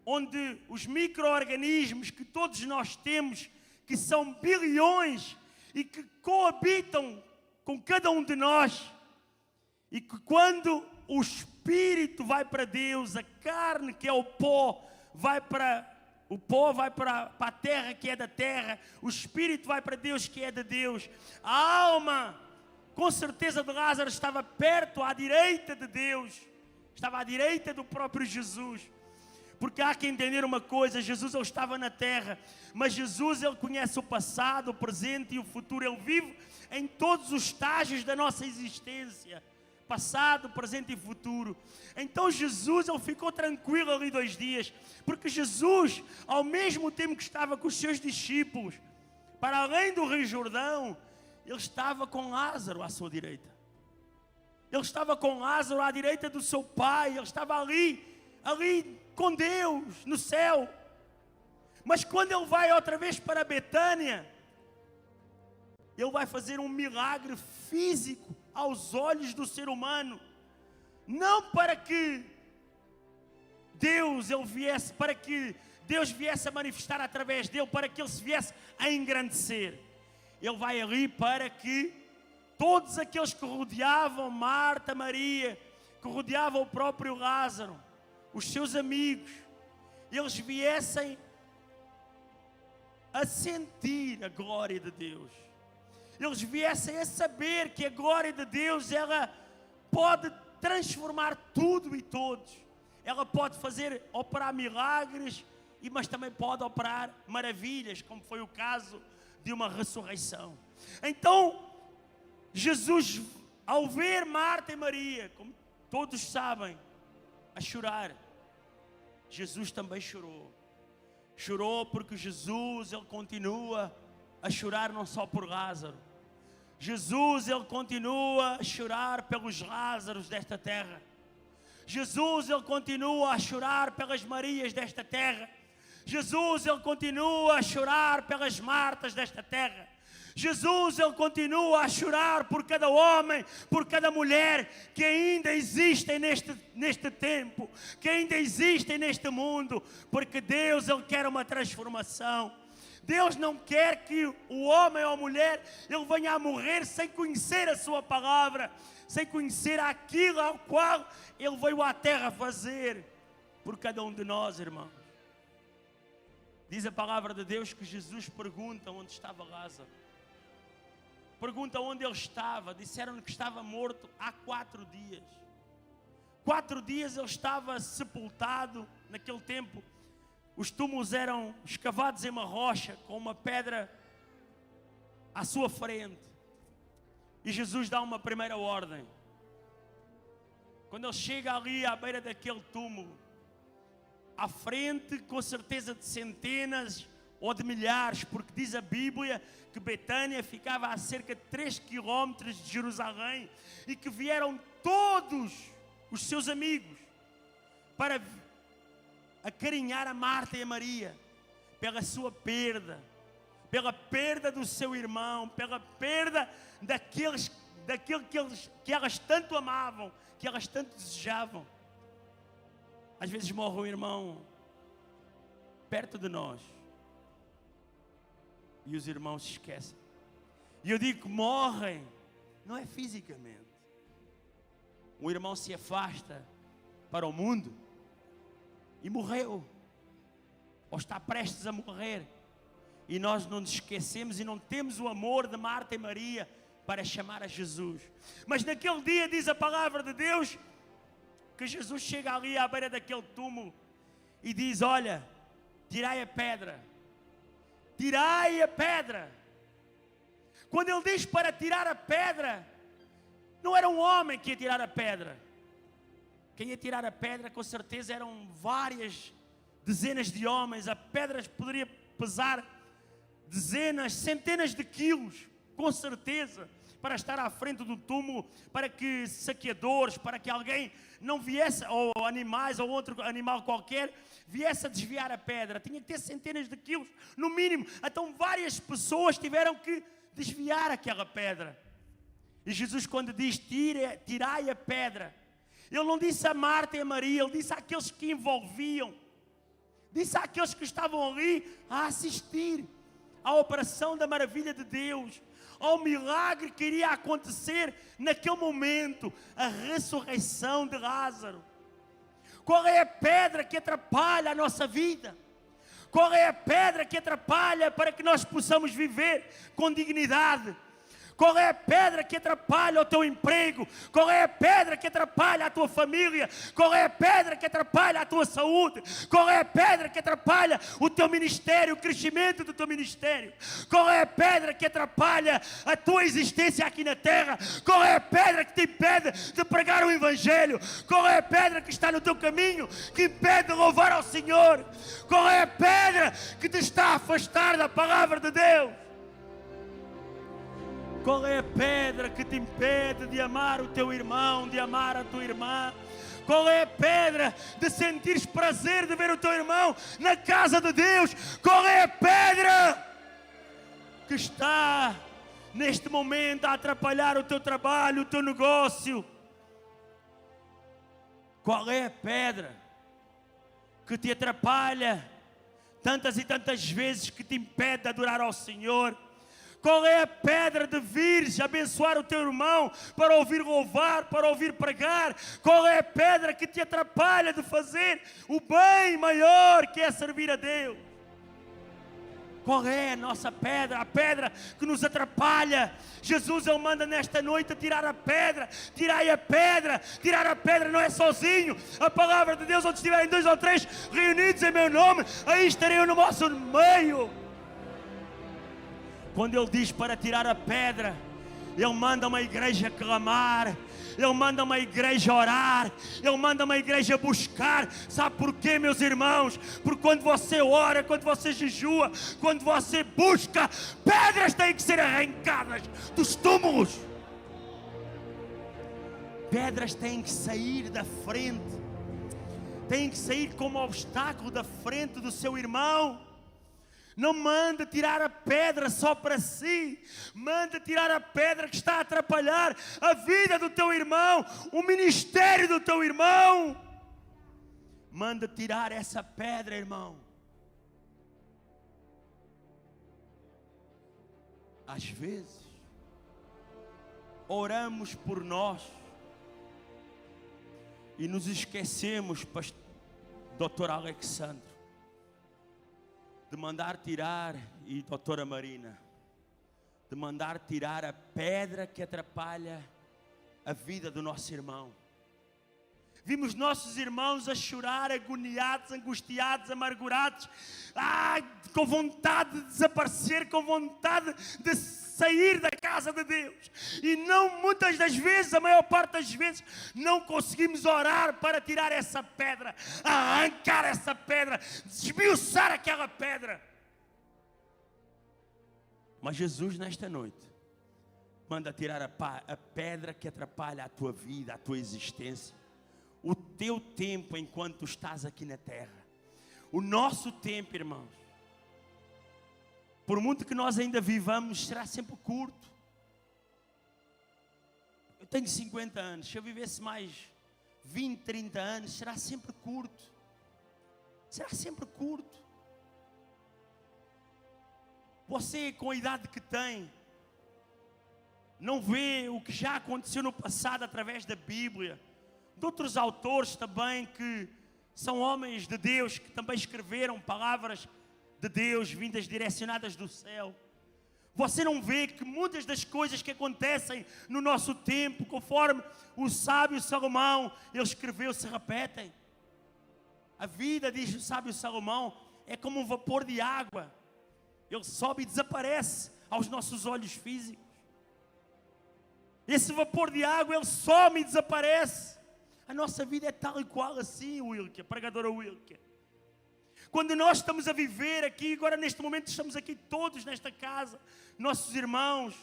onde os micro-organismos que todos nós temos, que são bilhões e que coabitam com cada um de nós, e que quando o espírito vai para Deus, a carne, que é o pó, vai para o pó, vai para a terra, que é da terra, o espírito vai para Deus, que é de Deus, a alma com certeza de Lázaro estava perto, à direita de Deus. Estava à direita do próprio Jesus. Porque há que entender uma coisa, Jesus ele estava na terra, mas Jesus ele conhece o passado, o presente e o futuro. Ele vive em todos os estágios da nossa existência. Passado, presente e futuro. Então Jesus ele ficou tranquilo ali 2 dias, porque Jesus, ao mesmo tempo que estava com os seus discípulos, para além do Rio Jordão, ele estava com Lázaro à sua direita. Ele estava com Lázaro à direita do seu pai. Ele estava ali com Deus, no céu. Mas quando ele vai outra vez para Betânia, ele vai fazer um milagre físico aos olhos do ser humano. Não para que Deus viesse a manifestar através dele, para que ele se viesse a engrandecer. Ele vai ali para que todos aqueles que rodeavam Marta, Maria, que rodeavam o próprio Lázaro, os seus amigos, eles viessem a sentir a glória de Deus. Eles viessem a saber que a glória de Deus, ela pode transformar tudo e todos. Ela pode operar milagres, mas também pode operar maravilhas, como foi o caso de uma ressurreição. Então, Jesus, ao ver Marta e Maria, como todos sabem, a chorar, Jesus também chorou. Chorou porque Jesus, ele continua a chorar não só por Lázaro. Jesus, ele continua a chorar pelos Lázaros desta terra. Jesus, ele continua a chorar pelas Marias desta terra. Jesus, ele continua a chorar pelas Martas desta terra. Jesus, ele continua a chorar por cada homem, por cada mulher que ainda existem neste tempo, que ainda existem neste mundo, porque Deus, ele quer uma transformação. Deus não quer que o homem ou a mulher ele venha a morrer sem conhecer a sua palavra, sem conhecer aquilo ao qual ele veio à terra fazer por cada um de nós, irmãos. Diz a palavra de Deus que Jesus pergunta onde estava Lázaro. Pergunta onde ele estava. Disseram-lhe que estava morto há 4 dias. 4 dias ele estava sepultado. Naquele tempo, os túmulos eram escavados em uma rocha, com uma pedra à sua frente. E Jesus dá uma primeira ordem. Quando ele chega ali à beira daquele túmulo, à frente, com certeza, de centenas ou de milhares, porque diz a Bíblia que Betânia ficava a cerca de 3 quilómetros de Jerusalém, e que vieram todos os seus amigos para acarinhar a Marta e a Maria pela sua perda, pela perda do seu irmão, pela perda daquilo que elas tanto amavam, que elas tanto desejavam. Às vezes morre um irmão perto de nós e os irmãos se esquecem. E eu digo que morrem, não é fisicamente. Um irmão se afasta para o mundo e morreu, ou está prestes a morrer, e nós não nos esquecemos e não temos o amor de Marta e Maria para chamar a Jesus. Mas naquele dia diz a palavra de Deus que Jesus chega ali à beira daquele túmulo e diz: olha, tirai a pedra. Tirai a pedra. Quando ele diz para tirar a pedra, não era um homem que ia tirar a pedra. Quem ia tirar a pedra, com certeza, eram várias dezenas de homens. A pedra poderia pesar dezenas, centenas de quilos, com certeza, para estar à frente do túmulo, para que saqueadores, para que alguém não viesse, ou animais, ou outro animal qualquer, viesse a desviar a pedra. Tinha que ter centenas de quilos, no mínimo. Então várias pessoas tiveram que desviar aquela pedra. E Jesus, quando diz tirai a pedra, ele não disse a Marta e a Maria, ele disse àqueles que envolviam, disse àqueles que estavam ali a assistir à operação da maravilha de Deus, ao milagre que iria acontecer naquele momento, a ressurreição de Lázaro. Qual é a pedra que atrapalha a nossa vida? Qual é a pedra que atrapalha para que nós possamos viver com dignidade? Qual é a pedra que atrapalha o teu emprego? Qual é a pedra que atrapalha a tua família? Qual é a pedra que atrapalha a tua saúde? Qual é a pedra que atrapalha o teu ministério, o crescimento do teu ministério? Qual é a pedra que atrapalha a tua existência aqui na terra? Qual é a pedra que te impede de pregar o Evangelho? Qual é a pedra que está no teu caminho que impede de louvar ao Senhor? Qual é a pedra que te está a afastar da palavra de Deus? Qual é a pedra que te impede de amar o teu irmão, de amar a tua irmã? Qual é a pedra de sentires prazer de ver o teu irmão na casa de Deus? Qual é a pedra que está neste momento a atrapalhar o teu trabalho, o teu negócio? Qual é a pedra que te atrapalha tantas e tantas vezes, que te impede de adorar ao Senhor? Qual é a pedra de vires abençoar o teu irmão para ouvir louvar, para ouvir pregar? Qual é a pedra que te atrapalha de fazer o bem maior que é servir a Deus? Qual é a nossa pedra? A pedra que nos atrapalha. Jesus, Ele manda nesta noite tirar a pedra. Tirai a pedra. Tirar a pedra não é sozinho. A palavra de Deus, onde estiverem 2 ou 3 reunidos em meu nome, aí estarei eu no vosso meio. Quando Ele diz para tirar a pedra, Ele manda uma igreja clamar, Ele manda uma igreja orar, Ele manda uma igreja buscar. Sabe porquê, meus irmãos? Porque quando você ora, quando você jejua, quando você busca, pedras têm que ser arrancadas dos túmulos. Pedras têm que sair da frente, têm que sair como obstáculo da frente do seu irmão. Não manda tirar a pedra só para si. Manda tirar a pedra que está a atrapalhar a vida do teu irmão, o ministério do teu irmão. Manda tirar essa pedra, irmão. Às vezes, oramos por nós e nos esquecemos, Dr. Alexandre, de mandar tirar, e doutora Marina, de mandar tirar a pedra que atrapalha a vida do nosso irmão. Vimos nossos irmãos a chorar, agoniados, angustiados, amargurados, com vontade de desaparecer, com vontade de sair da casa de Deus. E não, muitas das vezes, a maior parte das vezes, não conseguimos orar para tirar essa pedra, arrancar essa pedra, desmiuçar aquela pedra. Mas Jesus, nesta noite, manda tirar a pedra que atrapalha a tua vida, a tua existência, o teu tempo enquanto estás aqui na terra. O nosso tempo, irmãos, por muito que nós ainda vivamos, será sempre curto. Eu tenho 50 anos, se eu vivesse mais 20, 30 anos, será sempre curto. Será sempre curto. Você, com a idade que tem, não vê o que já aconteceu no passado através da Bíblia, de outros autores também que são homens de Deus, que também escreveram palavras de Deus vindas direcionadas do céu. Você não vê que muitas das coisas que acontecem no nosso tempo, conforme o sábio Salomão ele escreveu, se repetem. A vida, diz o sábio Salomão, é como um vapor de água. Ele sobe e desaparece aos nossos olhos físicos. Esse vapor de água, ele some e desaparece. A nossa vida é tal e qual assim, Wilke, pregadora Wilke. Quando nós estamos a viver aqui, agora neste momento estamos aqui todos nesta casa, nossos irmãos,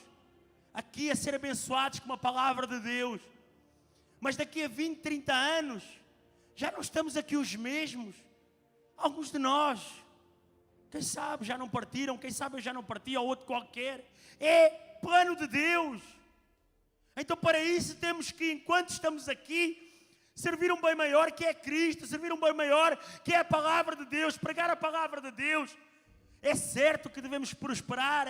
aqui a ser abençoados com uma palavra de Deus. Mas daqui a 20, 30 anos, já não estamos aqui os mesmos. Alguns de nós, quem sabe já não partiram, quem sabe eu já não parti, ou outro qualquer. É plano de Deus. Então para isso temos que, enquanto estamos aqui, servir um bem maior que é Cristo, servir um bem maior que é a palavra de Deus, pregar a palavra de Deus. É certo que devemos prosperar,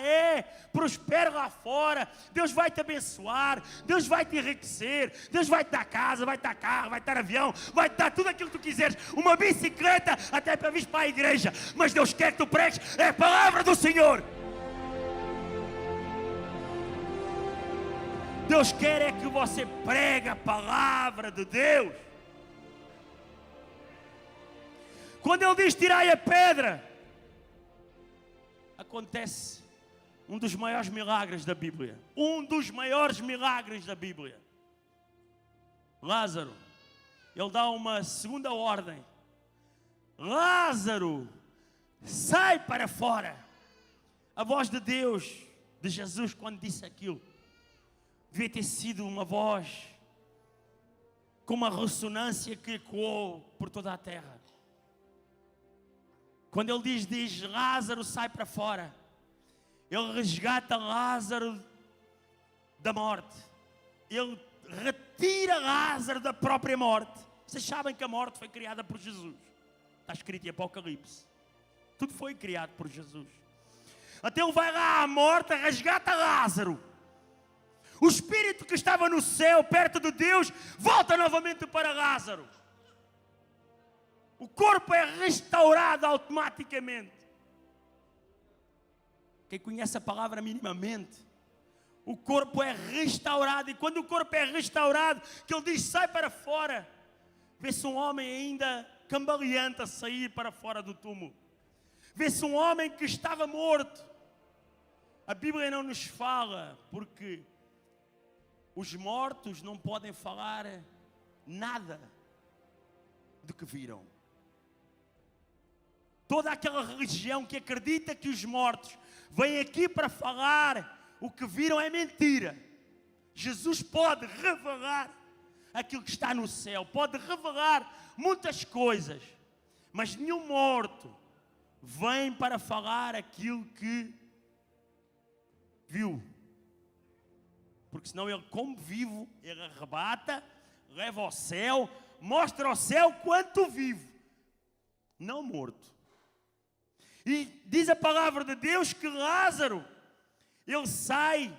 prospera lá fora, Deus vai te abençoar, Deus vai te enriquecer, Deus vai te dar casa, vai te dar carro, vai te dar avião, vai te dar tudo aquilo que tu quiseres, uma bicicleta, até para vir para a igreja, mas Deus quer que tu pregues, é a palavra do Senhor. Deus quer é que você pregue a palavra de Deus. Quando Ele diz tirai a pedra, acontece um dos maiores milagres da Bíblia. Um dos maiores milagres da Bíblia. Lázaro, Ele dá uma segunda ordem. Lázaro, sai para fora. A voz de Deus, de Jesus, quando disse aquilo, devia ter sido uma voz com uma ressonância que ecoou por toda a terra. Quando Ele diz Lázaro, sai para fora, Ele resgata Lázaro da morte. Ele retira Lázaro da própria morte. Vocês sabem que a morte foi criada por Jesus. Está escrito em Apocalipse. Tudo foi criado por Jesus. Até Ele vai lá à morte, resgata Lázaro. O espírito que estava no céu, perto de Deus, volta novamente para Lázaro. O corpo é restaurado automaticamente. Quem conhece a palavra minimamente, o corpo é restaurado. E quando o corpo é restaurado, que Ele diz, sai para fora, vê-se um homem ainda cambaleante a sair para fora do túmulo. Vê-se um homem que estava morto. A Bíblia não nos fala, porque os mortos não podem falar nada do que viram. Toda aquela religião que acredita que os mortos vêm aqui para falar o que viram é mentira. Jesus pode revelar aquilo que está no céu, pode revelar muitas coisas, mas nenhum morto vem para falar aquilo que viu. Porque senão ele, como vivo, ele arrebata, leva ao céu, mostra ao céu quanto vivo, não morto. E diz a palavra de Deus que Lázaro, ele sai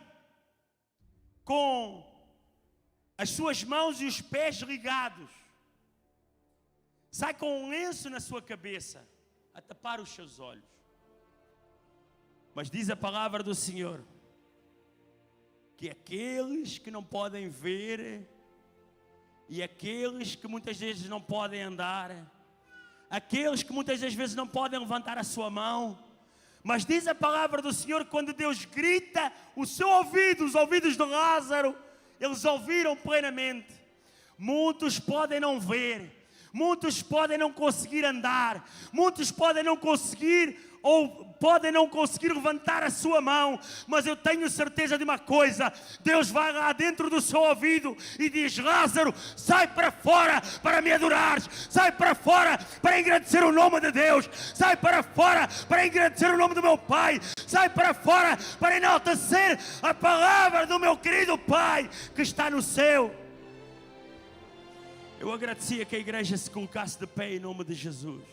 com as suas mãos e os pés ligados. Sai com um lenço na sua cabeça, a tapar os seus olhos. Mas diz a palavra do Senhor, que aqueles que não podem ver, e aqueles que muitas vezes não podem andar, aqueles que muitas das vezes não podem levantar a sua mão, mas diz a palavra do Senhor, quando Deus grita, o seu ouvido, os ouvidos de Lázaro, eles ouviram plenamente. Muitos podem não ver, muitos podem não conseguir andar, muitos podem não conseguir ou podem não conseguir levantar a sua mão, mas eu tenho certeza de uma coisa, Deus vai lá dentro do seu ouvido e diz, Lázaro, sai para fora para me adorares, sai para fora para engrandecer o nome de Deus, sai para fora para engrandecer o nome do meu Pai, sai para fora para enaltecer a palavra do meu querido Pai que está no céu. Eu agradecia que a igreja se colocasse de pé em nome de Jesus.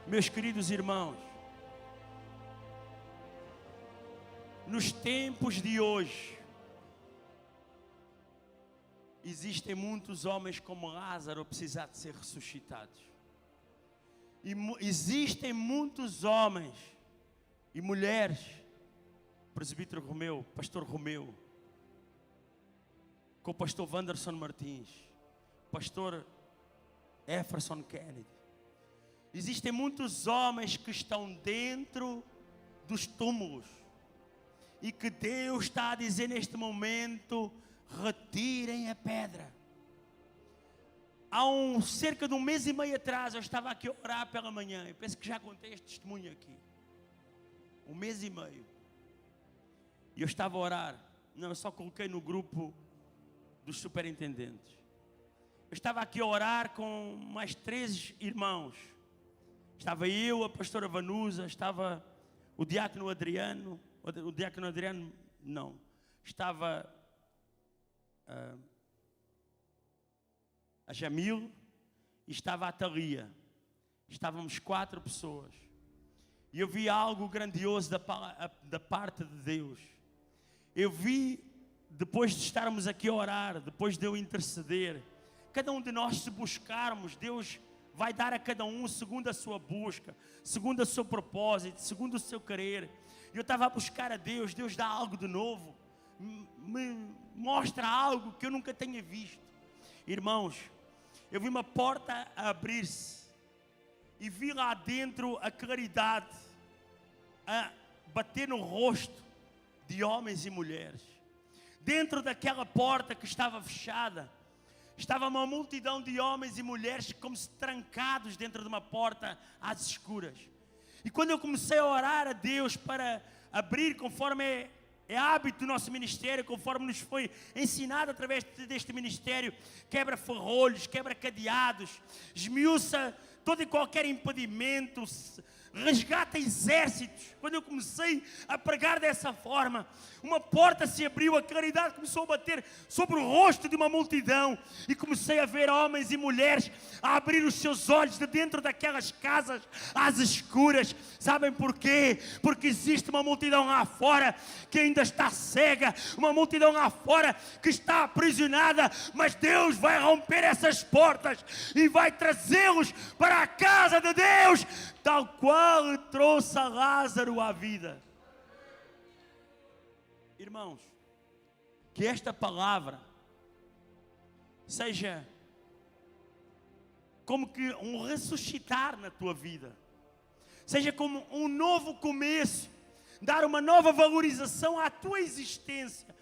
Meus queridos irmãos, nos tempos de hoje, existem muitos homens como Lázaro a precisar de ser ressuscitados. E existem muitos homens e mulheres, presbítero Romeu, pastor Romeu, com o pastor Wanderson Martins, pastor Jefferson Kennedy. Existem muitos homens que estão dentro dos túmulos e que Deus está a dizer neste momento, retirem a pedra. Há cerca de um mês e meio atrás, eu estava aqui a orar pela manhã, eu penso que já contei este testemunho aqui. Um mês e meio. E eu estava a orar, não, eu só coloquei no grupo dos superintendentes. Eu estava aqui a orar com mais 3 irmãos. Estava eu, a pastora Vanusa, estava o diácono Adriano, não, estava a Jamil e estava a Thalia. Estávamos 4 pessoas. E eu vi algo grandioso da parte de Deus. Eu vi, depois de estarmos aqui a orar, depois de eu interceder, cada um de nós, se buscarmos, Deus vai dar a cada um segundo a sua busca, segundo o seu propósito, segundo o seu querer. E eu estava a buscar a Deus, Deus dá algo de novo, me mostra algo que eu nunca tenha visto. Irmãos, eu vi uma porta a abrir-se e vi lá dentro a claridade a bater no rosto de homens e mulheres. Dentro daquela porta que estava fechada, estava uma multidão de homens e mulheres como se trancados dentro de uma porta às escuras. E quando eu comecei a orar a Deus para abrir, conforme é hábito do nosso ministério, conforme nos foi ensinado através deste ministério, quebra ferrolhos, quebra cadeados, esmiuça todo e qualquer impedimento, resgata exércitos. Quando eu comecei a pregar dessa forma, uma porta se abriu, a claridade começou a bater sobre o rosto de uma multidão, e comecei a ver homens e mulheres a abrir os seus olhos de dentro daquelas casas às escuras. Sabem porquê? Porque existe uma multidão lá fora que ainda está cega, uma multidão lá fora que está aprisionada, mas Deus vai romper essas portas e vai trazê-los para a casa de Deus, tal qual trouxe a Lázaro à vida. Irmãos, que esta palavra seja como que um ressuscitar na tua vida, seja como um novo começo, dar uma nova valorização à tua existência,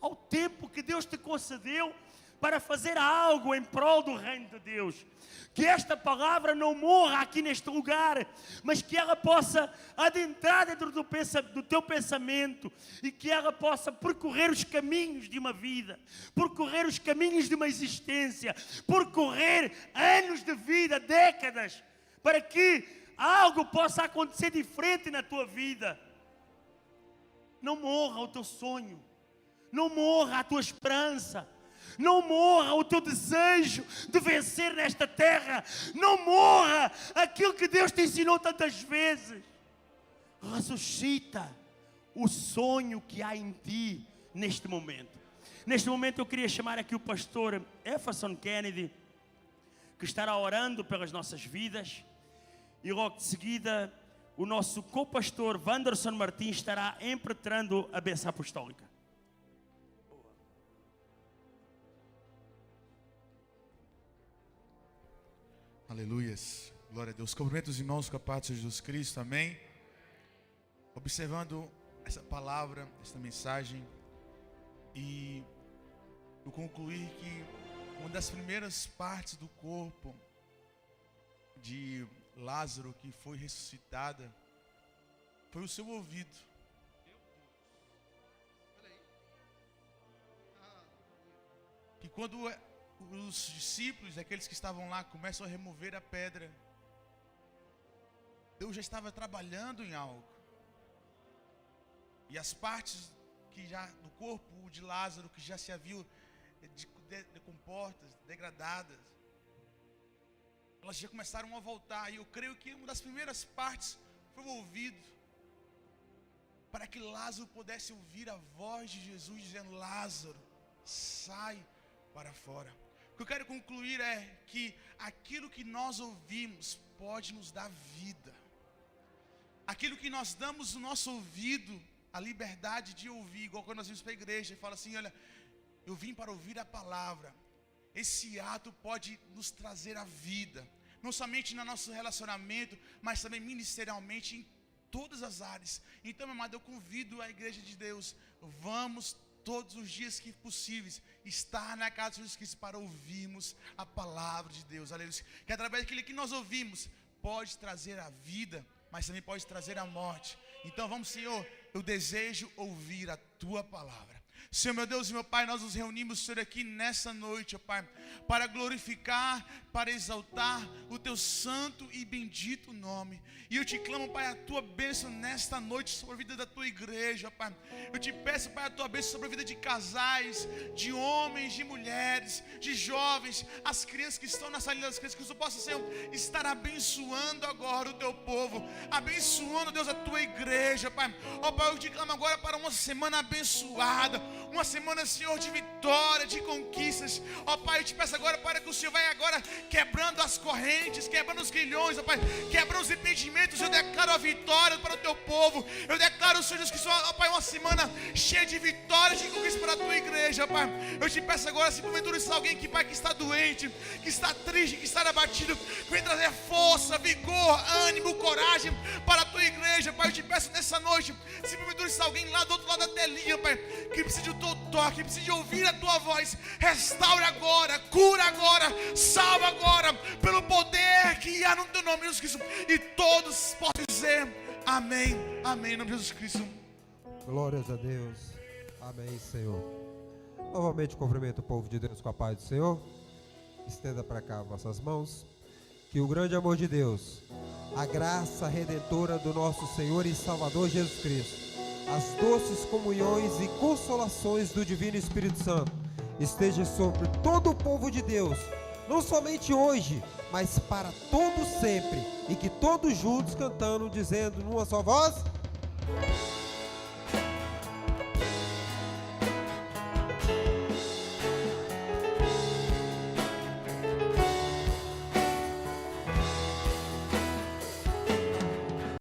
ao tempo que Deus te concedeu para fazer algo em prol do reino de Deus. Que esta palavra não morra aqui neste lugar, mas que ela possa adentrar dentro do teu pensamento, e que ela possa percorrer os caminhos de uma vida, percorrer os caminhos de uma existência, percorrer anos de vida, décadas, para que algo possa acontecer diferente na tua vida. Não morra o teu sonho, não morra a tua esperança, não morra o teu desejo de vencer nesta terra, não morra aquilo que Deus te ensinou tantas vezes. Ressuscita o sonho que há em ti neste momento. Neste momento eu queria chamar aqui o pastor Jefferson Kennedy, que estará orando pelas nossas vidas, e logo de seguida o nosso co-pastor Wanderson Martins estará impetrando a bênção apostólica. Aleluias, glória a Deus. Cumprimento os irmãos com a paz de Jesus Cristo, amém. Observando essa palavra, essa mensagem, e eu concluí que uma das primeiras partes do corpo de Lázaro que foi ressuscitada foi o seu ouvido. Que quando os discípulos, aqueles que estavam lá, começam a remover a pedra, Deus já estava trabalhando em algo. E as partes que já do corpo de Lázaro, que já se haviam decompostas, degradadas, elas já começaram a voltar. E eu creio que uma das primeiras partes foi o ouvido, para que Lázaro pudesse ouvir a voz de Jesus dizendo: Lázaro, sai para fora. O que eu quero concluir é que aquilo que nós ouvimos pode nos dar vida. Aquilo que nós damos o nosso ouvido, a liberdade de ouvir, igual quando nós vimos para a igreja e fala assim: olha, eu vim para ouvir a palavra. Esse ato pode nos trazer a vida, não somente no nosso relacionamento, mas também ministerialmente em todas as áreas. Então, meu amado, eu convido a igreja de Deus, vamos todos os dias que possíveis estar na casa de Jesus Cristo para ouvirmos a palavra de Deus, aleluia. Que através daquilo que nós ouvimos pode trazer a vida, mas também pode trazer a morte. Então vamos, Senhor, eu desejo ouvir a tua palavra. Senhor, meu Deus e meu Pai, nós nos reunimos, Senhor, aqui nessa noite, ó Pai, para glorificar, para exaltar o teu santo e bendito nome. E eu te clamo, Pai, a tua bênção nesta noite sobre a vida da tua igreja, Pai. Eu te peço, Pai, a tua bênção sobre a vida de casais, de homens, de mulheres, de jovens, as crianças que estão na salinha das crianças, que tu possa, Senhor, estar abençoando agora o teu povo, abençoando, Deus, a tua igreja, Pai. Ó Pai, eu te clamo agora para uma semana abençoada, uma semana, Senhor, de vitória, de conquistas. Ó Pai, eu te peço agora, Pai, que o Senhor vai agora quebrando as correntes, quebrando os grilhões, ó Pai, quebrando os impedimentos. Eu declaro a vitória para o teu povo. Eu declaro, Senhor Jesus, que, ó Pai, uma semana cheia de vitórias, de conquistas para a tua igreja, ó Pai. Eu te peço agora, se porventura está alguém que, Pai, que está doente, que está triste, que está abatido, vem trazer força, vigor, ânimo, coragem para a tua igreja, Pai. Eu te peço nessa noite, se porventura está alguém lá do outro lado da telinha, Pai, que precisa do teu toque, que precisa de ouvir a tua voz, restaure agora, cura agora, salva agora, pelo poder que há no teu nome, Jesus Cristo. E todos podem dizer amém, amém, em nome de Jesus Cristo. Glórias a Deus, amém, Senhor. Novamente cumprimento o povo de Deus com a paz do Senhor. Estenda para cá vossas mãos. Que o grande amor de Deus, a graça redentora do nosso Senhor e Salvador Jesus Cristo, as doces comunhões e consolações do Divino Espírito Santo esteja sobre todo o povo de Deus, não somente hoje, mas para todo sempre, e que todos juntos cantando, dizendo numa só voz: